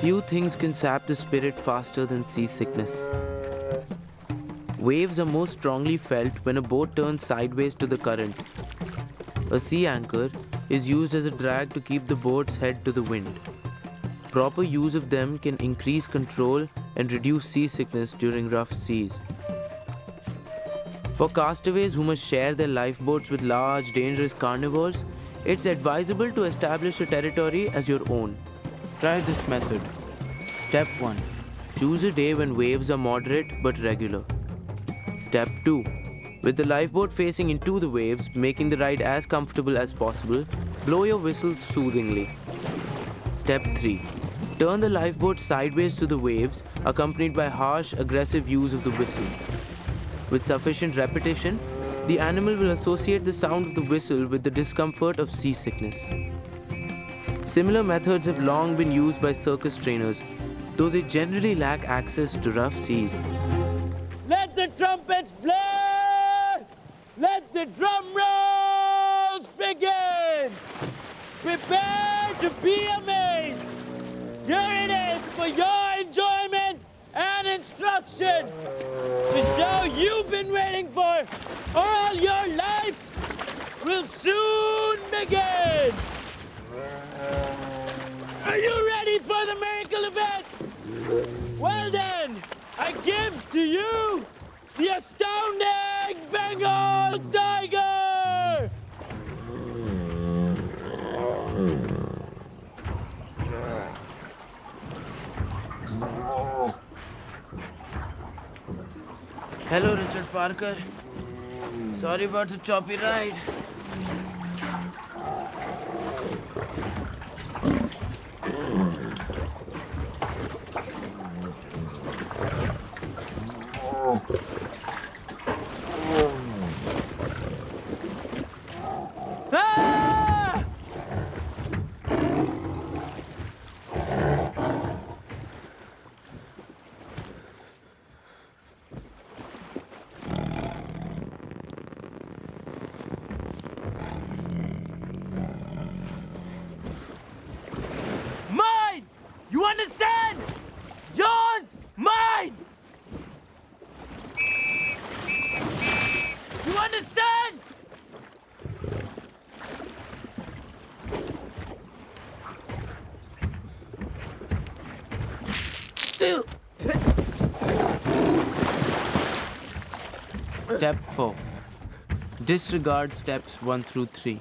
Few things can sap the spirit faster than seasickness. Waves are most strongly felt when a boat turns sideways to the current. A sea anchor is used as a drag to keep the boat's head to the wind. Proper use of them can increase control and reduce seasickness during rough seas. For castaways who must share their lifeboats with large, dangerous carnivores, it's advisable to establish a territory as your own. Try this method. Step 1. Choose a day when waves are moderate but regular. Step 2. With the lifeboat facing into the waves, making the ride as comfortable as possible, blow your whistle soothingly. Step 3. Turn the lifeboat sideways to the waves, accompanied by harsh, aggressive use of the whistle. With sufficient repetition, the animal will associate the sound of the whistle with the discomfort of seasickness. Similar methods have long been used by circus trainers, though they generally lack access to rough seas. Let the trumpets blow! Let the drum rolls begin! Prepare to be amazed! Here it is for your enjoyment and instruction! The show you've been waiting for all your life will soon begin! Are you ready for the miracle event? Well then, I give to you the astounding Bengal Tiger! Hello, Richard Parker. Sorry about the choppy ride. Ah! Mine! You understand? Yours, mine! You understand? Step 4. Disregard steps 1 through 3.